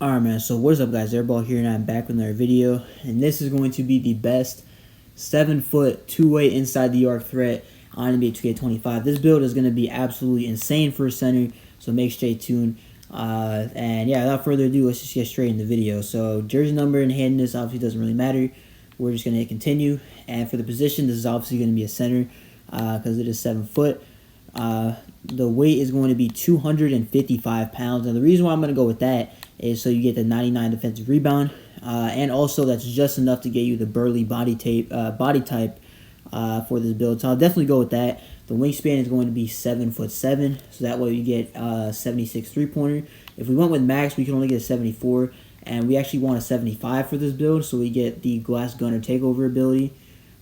Alright, man, so what is up, guys? Airball here, and I'm back with another video, and this is going to be the best 7-foot two-way inside the arc threat on NBA 2K25. This build is going to be absolutely insane for a center, so make sure you stay tuned. And yeah, without further ado, let's just get straight in the video. So jersey number and handedness obviously doesn't really matter. We're just going to hit continue, and for the position, this is obviously going to be a center because it is 7 foot. The weight is going to be 255 pounds. Now, the reason why I'm going to go with that is so you get the 99 defensive rebound, and also that's just enough to get you the burly body type for this build. So I'll definitely go with that. The wingspan is going to be 7'7", so that way you get 76 three-pointer. If we went with max, we can only get a 74, and we actually want a 75 for this build, so we get the glass gunner takeover ability.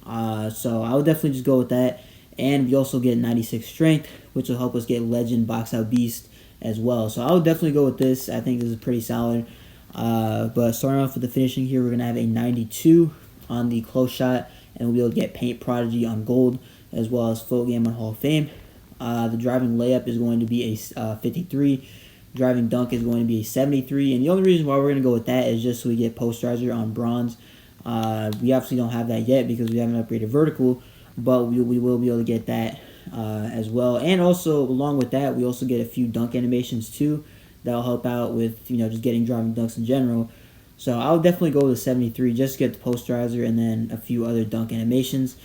So I would definitely just go with that. And we also get 96 strength, which will help us get legend box out beast as well. So I would definitely go with this. I think this is pretty solid. But starting off with the finishing here, we're going to have a 92 on the close shot, and we'll be able to get paint prodigy on gold, as well as full game on Hall of Fame. The driving layup is going to be a 53. Driving dunk is going to be a 73. And the only reason why we're going to go with that is just so we get posterizer on bronze. We obviously don't have that yet because we haven't upgraded vertical, but we will be able to get that as well. And also, along with that, we also get a few dunk animations too. That'll help out with, just getting driving dunks in general. So I'll definitely go with 73 just to get the posterizer and then a few other dunk animations.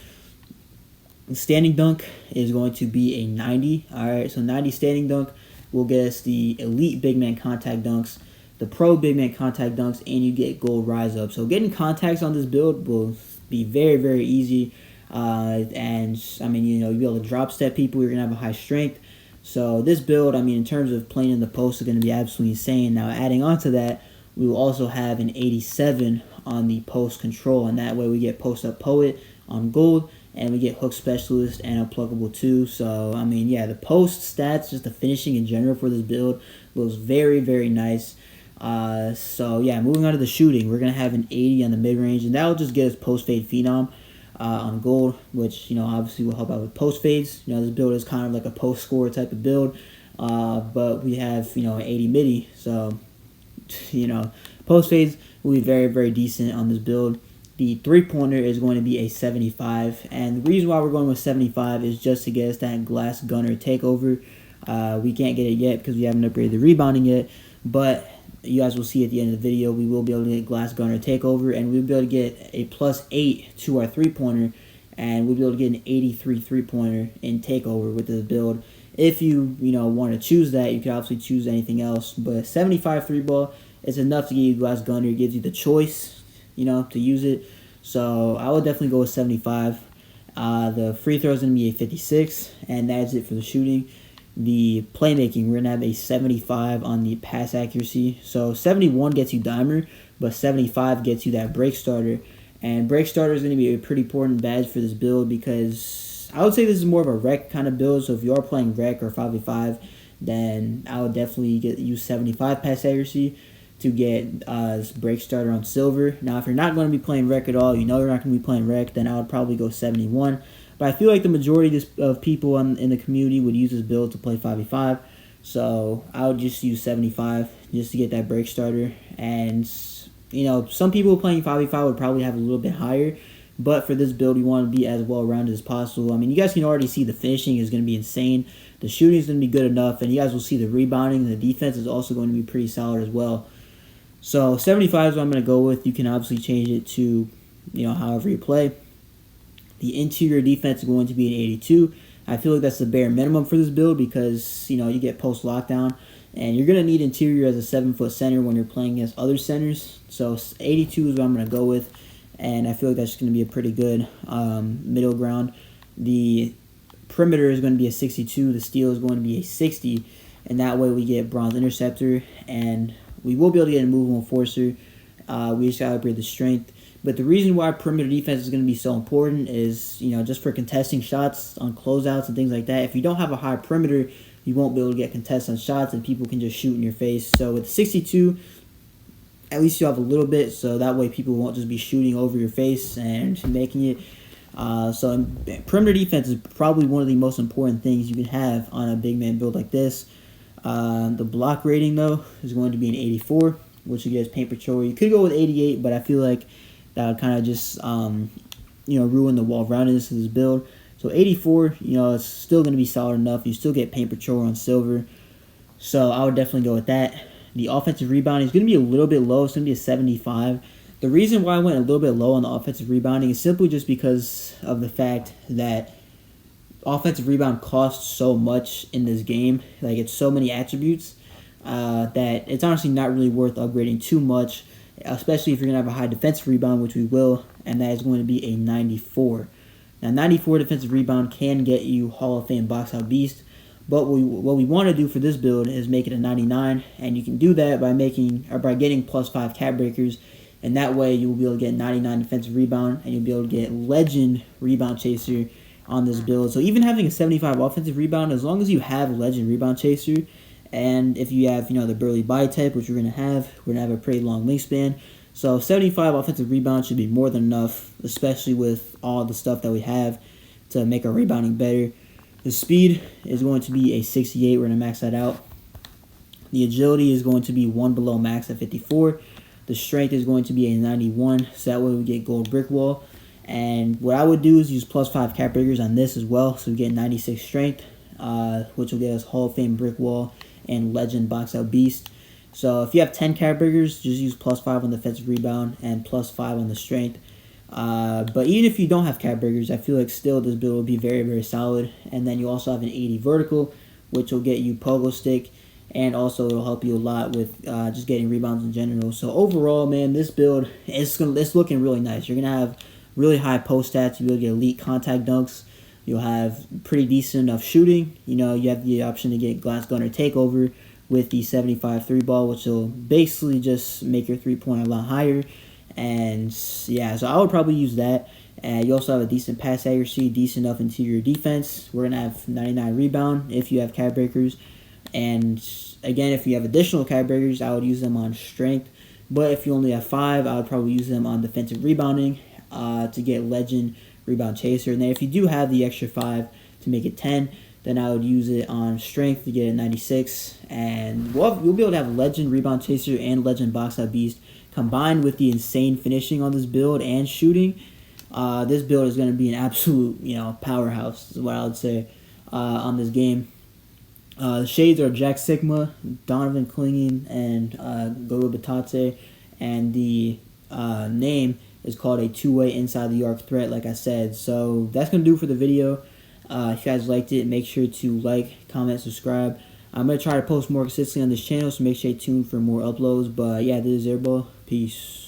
The standing dunk is going to be a 90. Alright, so 90 standing dunk will get us the elite big man contact dunks, the pro big man contact dunks, and you get gold rise up. So getting contacts on this build will be very, very easy. And I mean, you'll be able to drop step people. You're gonna have a high strength. So this build, I mean, in terms of playing in the post, is gonna be absolutely insane. Now, adding on to that, we will also have an 87 on the post control, and that way we get post up poet on gold, and we get hook specialist and unpluggable too. So I mean, yeah, the post stats, just the finishing in general for this build looks very, very nice. So yeah, moving on to the shooting, we're gonna have an 80 on the mid range, and that'll just get us post fade phenom on gold, which obviously will help out with post fades. This build is kind of like a post score type of build, but we have an 80 midi, so post fades will be very, very decent on this build. The three-pointer is going to be a 75, and the reason why we're going with 75 is just to get us that glass gunner takeover. We can't get it yet because we haven't upgraded the rebounding yet, but you guys will see at the end of the video, we will be able to get glass gunner takeover, and we'll be able to get a +8 to our three-pointer, and we'll be able to get an 83 three-pointer in takeover with this build. If you want to choose that, you can obviously choose anything else, but 75 three ball is enough to give you glass gunner. It gives you the choice to use it. So I would definitely go with 75. The free throw is going to be a 56, and that's it for the shooting. The playmaking, we're going to have a 75 on the pass accuracy. So 71 gets you dimer, but 75 gets you that break starter. And break starter is going to be a pretty important badge for this build because I would say this is more of a rec kind of build. So if you are playing rec or 5v5, then I would definitely use 75 pass accuracy to get this break starter on silver. Now, if you're not going to be playing rec at all, you're not going to be playing rec, then I would probably go 71. But I feel like the majority of people in the community would use this build to play 5v5. So I would just use 75 just to get that break starter. And, some people playing 5v5 would probably have a little bit higher. But for this build, we want to be as well-rounded as possible. I mean, you guys can already see the finishing is going to be insane. The shooting is going to be good enough. And you guys will see the rebounding. And the defense is also going to be pretty solid as well. So 75 is what I'm going to go with. You can obviously change it to, however you play. The interior defense is going to be an 82. I feel like that's the bare minimum for this build because, you get post lockdown. And you're going to need interior as a 7-foot center when you're playing against other centers. So 82 is what I'm going to go with. And I feel like that's going to be a pretty good middle ground. The perimeter is going to be a 62. The steal is going to be a 60. And that way we get bronze interceptor. And we will be able to get a movable enforcer. We just got to upgrade the strength. But the reason why perimeter defense is going to be so important is, just for contesting shots on closeouts and things like that. If you don't have a high perimeter, you won't be able to get contests on shots and people can just shoot in your face. So with 62, at least you have a little bit, so that way people won't just be shooting over your face and making it. So perimeter defense is probably one of the most important things you can have on a big man build like this. The block rating, though, is going to be an 84. which will get us paint patrol. You could go with 88, but I feel like that would kind of just ruin the well-roundedness of this build. So 84, it's still going to be solid enough. You still get paint patrol on silver. So I would definitely go with that. The offensive rebounding is going to be a little bit low. It's going to be a 75. The reason why I went a little bit low on the offensive rebounding is simply just because of the fact that offensive rebound costs so much in this game. Like, it's so many attributes that it's honestly not really worth upgrading too much, especially if you're going to have a high defensive rebound, which we will, and that is going to be a 94. Now, 94 defensive rebound can get you Hall of Fame box out beast, but what we want to do for this build is make it a 99, and you can do that by getting +5 cap breakers, and that way you will be able to get 99 defensive rebound, and you'll be able to get legend rebound chaser on this build. So even having a 75 offensive rebound, as long as you have legend rebound chaser, and if you have the burly body type, which we're gonna have a pretty long wingspan. So 75 offensive rebound should be more than enough, especially with all the stuff that we have to make our rebounding better. The speed is going to be a 68. We're going to max that out. The agility is going to be 1 below max at 54. The strength is going to be a 91, so that way we get gold brick wall. And what I would do is use +5 cap breakers on this as well, so we get 96 strength, which will get us Hall of Fame brick wall and legend box out beast. So if you have 10 cap breakers, just use +5 on the defensive rebound and +5 on the strength. But even if you don't have cap breakers, I feel like still this build will be very, very solid. And then you also have an 80 vertical, which will get you pogo stick, and also it'll help you a lot with just getting rebounds in general. So overall, man, this build it's looking really nice. You're gonna have really high post stats. You'll get elite contact dunks. You'll have pretty decent enough shooting. You have the option to get glass gunner takeover with the 75 3 ball, which will basically just make your 3-pointer a lot higher. And yeah, so I would probably use that. And you also have a decent pass accuracy, decent enough interior defense. We're going to have 99 rebound if you have cap breakers. And again, if you have additional cap breakers, I would use them on strength. But if you only have 5, I would probably use them on defensive rebounding to get legend rebound chaser. And then if you do have the extra 5 to make it 10, then I would use it on strength to get a 96. And you'll be able to have legend rebound chaser and legend box out beast combined with the insane finishing on this build and shooting. This build is going to be an absolute powerhouse, is what I would say, on this game. The shades are Jack Sigma, Donovan Clingan, and Gogo Batate, and the name is called a two-way inside the arc threat, like I said. So that's going to do it for the video. If you guys liked it, make sure to like, comment, subscribe. I'm going to try to post more consistently on this channel, so make sure you stay tuned for more uploads. But yeah, this is Airball. Peace.